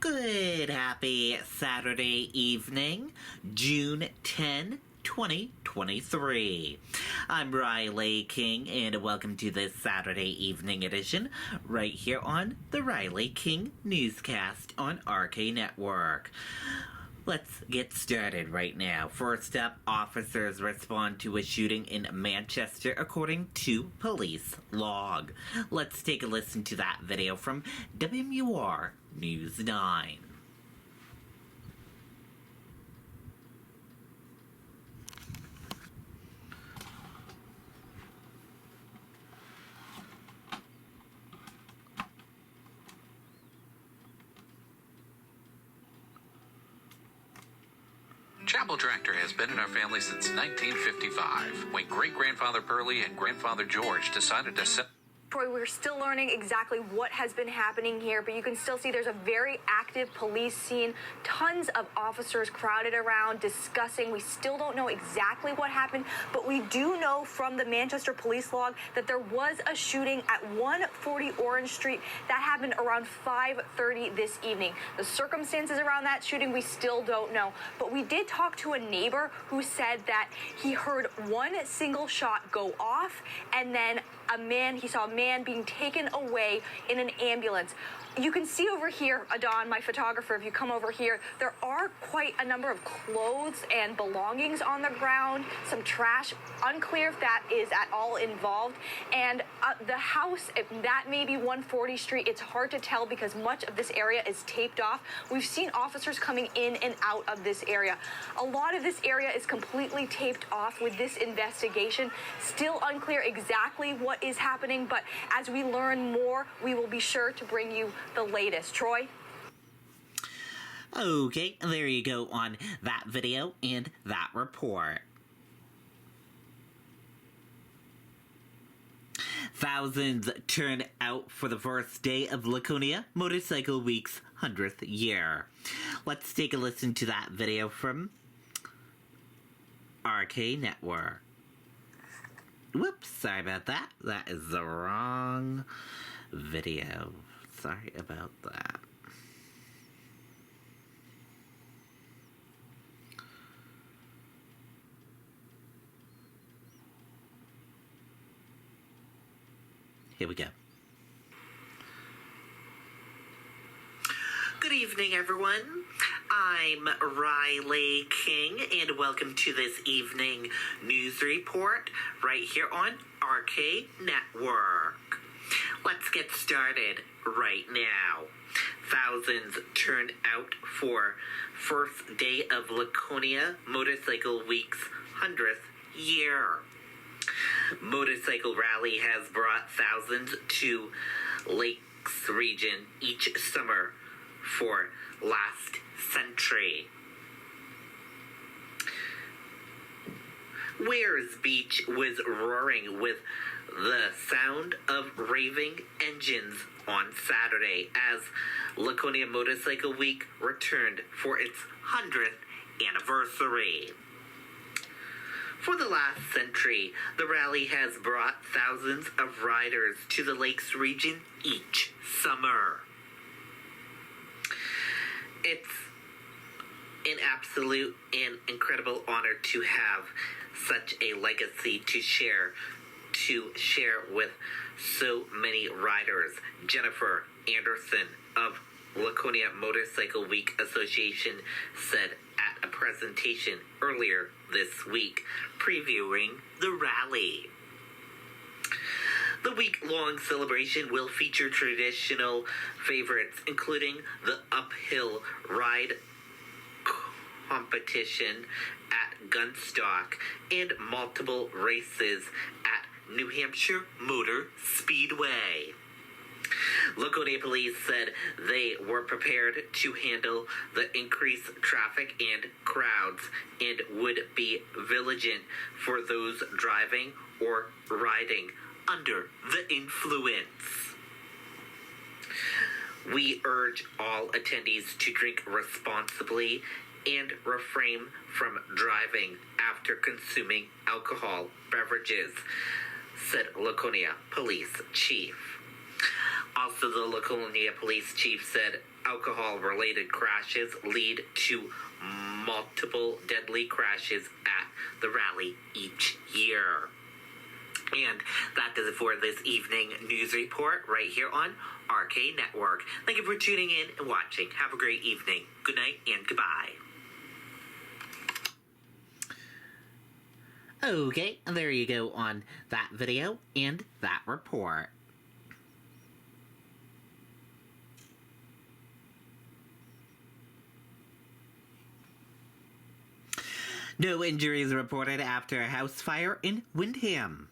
Good happy Saturday evening, June 10, 2023. I'm Riley King, and welcome to this Saturday evening edition right here on the Riley King Newscast on RK Network. Let's get started right now. First up, officers respond to a shooting in Manchester according to police log. Let's take a listen to that video from WMUR News 9. Chapel Tractor has been in our family since 1955, when great-grandfather Pearlie and grandfather George decided to set... Troy, we're still learning exactly what has been happening here, but you can still see there's a very active police scene. Tons of officers crowded around discussing. We still don't know exactly what happened, but we do know from the Manchester police log that there was a shooting at 140 Orange Street. That happened around 5:30 this evening. The circumstances around that shooting, we still don't know. But we did talk to a neighbor who said that he heard one single shot go off, and then he saw a man being taken away in an ambulance. You can see over here, Adon, my photographer, if you come over here, there are quite a number of clothes and belongings on the ground, some trash, unclear if that is at all involved. And the house, that may be 140 Street, it's hard to tell because much of this area is taped off. We've seen officers coming in and out of this area. A lot of this area is completely taped off with this investigation. Still unclear exactly what is happening, but as we learn more, we will be sure to bring you the latest. Troy? Okay, there you go on that video and that report. Thousands turned out for the first day of Laconia Motorcycle Week's 100th year. Let's take a listen to that video from RK Network. Whoops, sorry about that. That is the wrong video. Sorry about that. Here we go. Good evening, everyone. I'm Riley King, and welcome to this evening news report right here on RK Network. Let's get started right now. Thousands turned out for first day of Laconia Motorcycle Week's 100th year. Motorcycle Rally has brought thousands to Lakes region each summer for last century. Wares Beach was roaring with the sound of raving engines on Saturday as Laconia Motorcycle Week returned for its 100th anniversary. For the last century, the rally has brought thousands of riders to the Lakes region each summer. It's an absolute and incredible honor to have such a legacy to share with so many riders. Jennifer Anderson of Laconia Motorcycle Week Association said at a presentation earlier this week previewing the rally. The week-long celebration will feature traditional favorites, including the uphill ride competition at Gunstock and multiple races at New Hampshire Motor Speedway. Laconia police said they were prepared to handle the increased traffic and crowds and would be vigilant for those driving or riding under the influence. We urge all attendees to drink responsibly and refrain from driving after consuming alcohol beverages, said Laconia Police Chief. Also, the Laconia Police Chief said alcohol-related crashes lead to multiple deadly crashes at the rally each year. And that does it for this evening news report right here on RK Network. Thank you for tuning in and watching. Have a great evening. Good night and goodbye. Okay, there you go on that video and that report. No injuries reported after a house fire in Windham.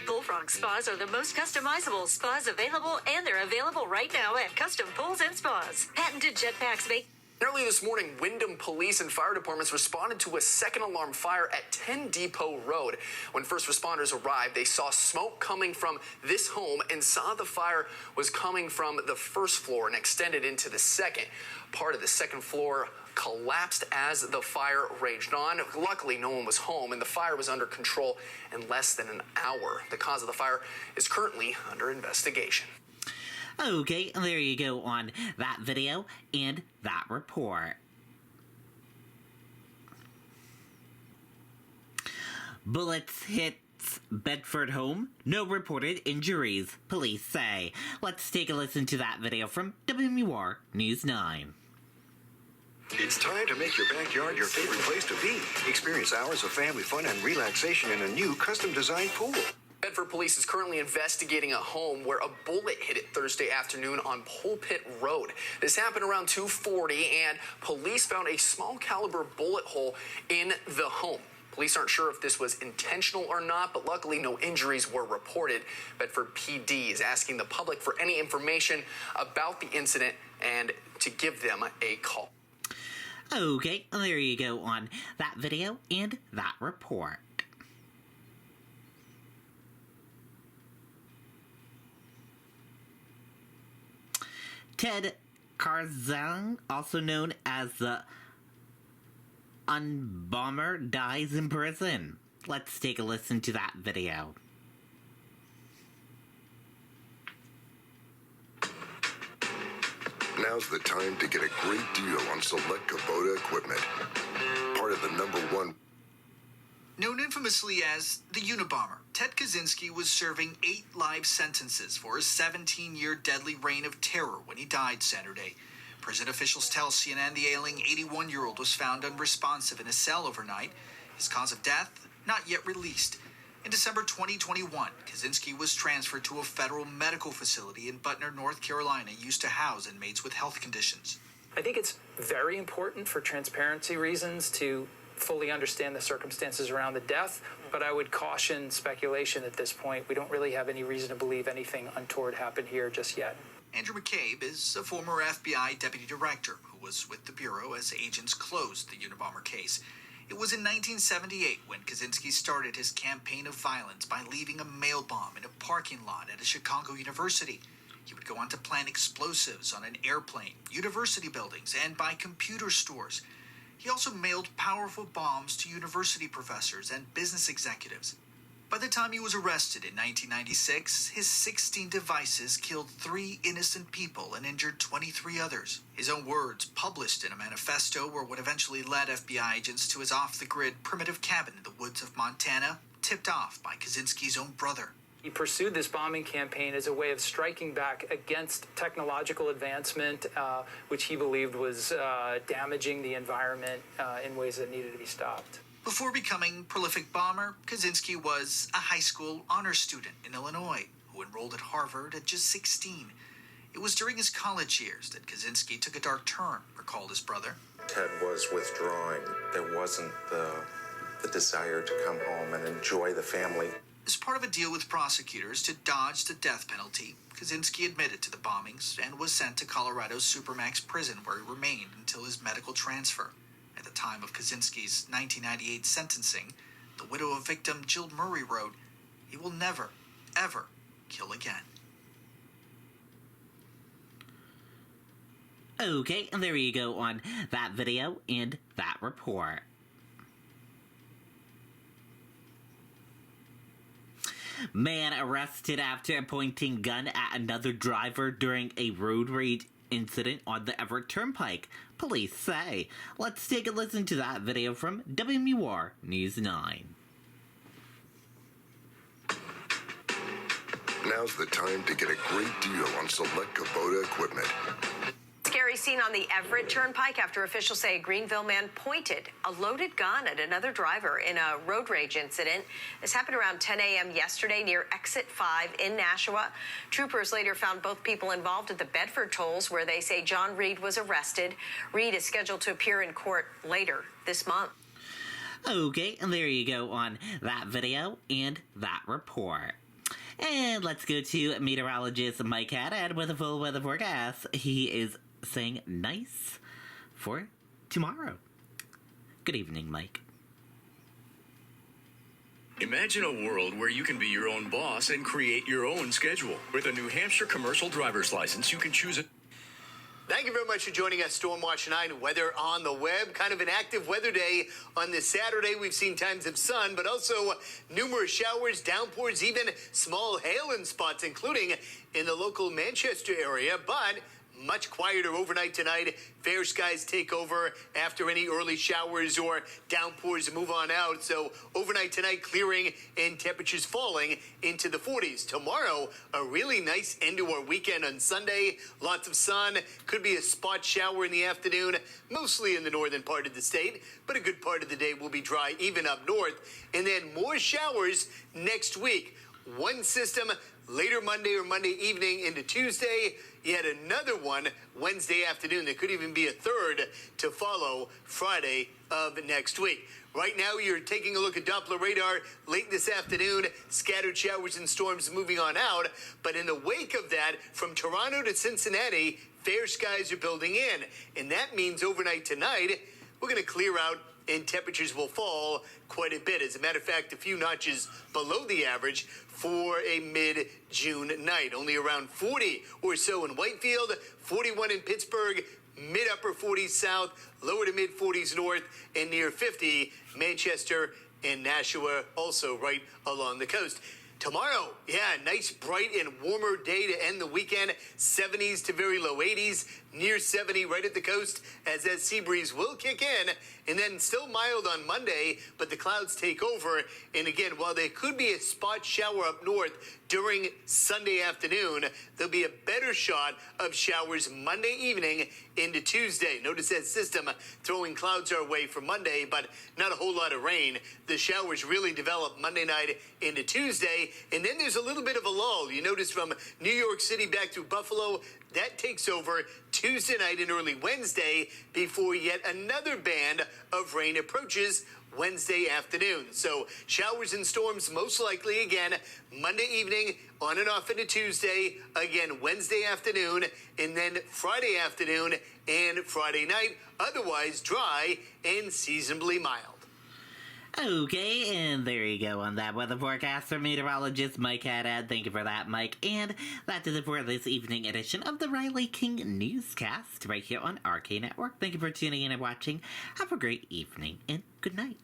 Bullfrog Spas are the most customizable spas available, and they're available right now at Custom Pools and Spas. Patented jetpacks make... Early this morning, Windham Police and Fire Departments responded to a second alarm fire at 10 Depot Road. When first responders arrived, they saw smoke coming from this home and saw the fire was coming from the first floor and extended into the second. Part of the second floor collapsed as the fire raged on. Luckily, no one was home, and the fire was under control in less than an hour. The cause of the fire is currently under investigation. Okay, there you go on that video and that report. Bullets hits Bedford home. No reported injuries, police say. Let's take a listen to that video from WMUR News 9. It's time to make your backyard your favorite place to be. Experience hours of family fun and relaxation in a new custom-designed pool. Bedford Police is currently investigating a home where a bullet hit it Thursday afternoon on Pulpit Road. This happened around 2:40, and police found a small caliber bullet hole in the home. Police aren't sure if this was intentional or not, but luckily no injuries were reported. Bedford PD is asking the public for any information about the incident and to give them a call. Okay, there you go on that video and that report. Ted Karzan, also known as the Unbomber, dies in prison. Let's take a listen to that video. Now's the time to get a great deal on select Kubota equipment. Part of the #1. Known infamously as the Unabomber, Ted Kaczynski was serving 8 life sentences for his 17-year deadly reign of terror when he died Saturday. Prison officials tell CNN the ailing 81-year-old was found unresponsive in a cell overnight. His cause of death, not yet released. In December 2021, Kaczynski was transferred to a federal medical facility in Butner, North Carolina, used to house inmates with health conditions. I think it's very important for transparency reasons to fully understand the circumstances around the death, but I would caution speculation at this point. We don't really have any reason to believe anything untoward happened here just yet. Andrew McCabe is a former FBI deputy director who was with the Bureau as agents closed the Unabomber case. It was in 1978 when Kaczynski started his campaign of violence by leaving a mail bomb in a parking lot at a Chicago university. He would go on to plant explosives on an airplane, university buildings, and by computer stores. He also mailed powerful bombs to university professors and business executives. By the time he was arrested in 1996, his 16 devices killed 3 innocent people and injured 23 others. His own words published in a manifesto were what eventually led FBI agents to his off-the-grid primitive cabin in the woods of Montana, tipped off by Kaczynski's own brother. He pursued this bombing campaign as a way of striking back against technological advancement, which he believed was damaging the environment in ways that needed to be stopped. Before becoming prolific bomber, Kaczynski was a high school honor student in Illinois who enrolled at Harvard at just 16. It was during his college years that Kaczynski took a dark turn, recalled his brother. Ted was withdrawing. There wasn't the desire to come home and enjoy the family. As part of a deal with prosecutors to dodge the death penalty, Kaczynski admitted to the bombings and was sent to Colorado's Supermax prison, where he remained until his medical transfer. At the time of Kaczynski's 1998 sentencing, the widow of victim Jill Murray wrote, "He will never, ever kill again." Okay, and there you go on that video and that report. Man arrested after pointing gun at another driver during a road rage incident on the Everett Turnpike, police say. Let's take a listen to that video from WMUR News 9. Now's the time to get a great deal on select Kubota equipment. Scary scene on the Everett Turnpike after officials say a Greenville man pointed a loaded gun at another driver in a road rage incident. This happened around 10 a.m. yesterday near Exit 5 in Nashua. Troopers later found both people involved at the Bedford tolls, where they say John Reed was arrested. Reed is scheduled to appear in court later this month. Okay, and there you go on that video and that report. And let's go to meteorologist Mike Haddad with a full weather forecast. He is saying nice for tomorrow. Good evening, Mike. Imagine a world where you can be your own boss and create your own schedule. With a New Hampshire commercial driver's license, you can choose it. Thank you very much for joining us, Stormwatch 9 Weather on the Web. Kind of an active weather day on this Saturday. We've seen times of sun, but also numerous showers, downpours, even small hail in spots, including in the local Manchester area. But much quieter overnight tonight. Fair skies take over after any early showers or downpours move on out. So overnight tonight clearing and temperatures falling into the 40s. Tomorrow, a really nice end to our weekend on Sunday. Lots of sun. Could be a spot shower in the afternoon, mostly in the northern part of the state. But a good part of the day will be dry, even up north. And then more showers next week. One system later Monday or Monday evening into Tuesday. Yet another one Wednesday afternoon. There could even be a third to follow Friday of next week. Right now, you're taking a look at Doppler radar late this afternoon. Scattered showers and storms moving on out. But in the wake of that, from Toronto to Cincinnati, fair skies are building in. And that means overnight tonight, we're going to clear out and temperatures will fall quite a bit. As a matter of fact, a few notches below the average for a mid-June night. Only around 40 or so in Whitefield, 41 in Pittsburgh, mid-upper 40s south, lower to mid-40s north, and near 50 Manchester and Nashua, also right along the coast. Tomorrow, nice, bright, and warmer day to end the weekend. 70s to very low 80s, near 70 right at the coast, as that sea breeze will kick in. And then still mild on Monday, but the clouds take over. And again, while there could be a spot shower up north during Sunday afternoon, there'll be a better shot of showers Monday evening into Tuesday. Notice that system throwing clouds our way for Monday, but not a whole lot of rain. The showers really develop Monday night into Tuesday. And then there's a little bit of a lull. You notice from New York City back to Buffalo, that takes over Tuesday night and early Wednesday before yet another band of rain approaches Wednesday afternoon. So showers and storms most likely again Monday evening on and off into Tuesday, again Wednesday afternoon, and then Friday afternoon and Friday night. Otherwise dry and seasonably mild. Okay, and there you go on that weather forecast from meteorologist Mike Haddad. Thank you for that, Mike. And that does it for this evening edition of the Riley King Newscast right here on RK Network. Thank you for tuning in and watching. Have a great evening and good night.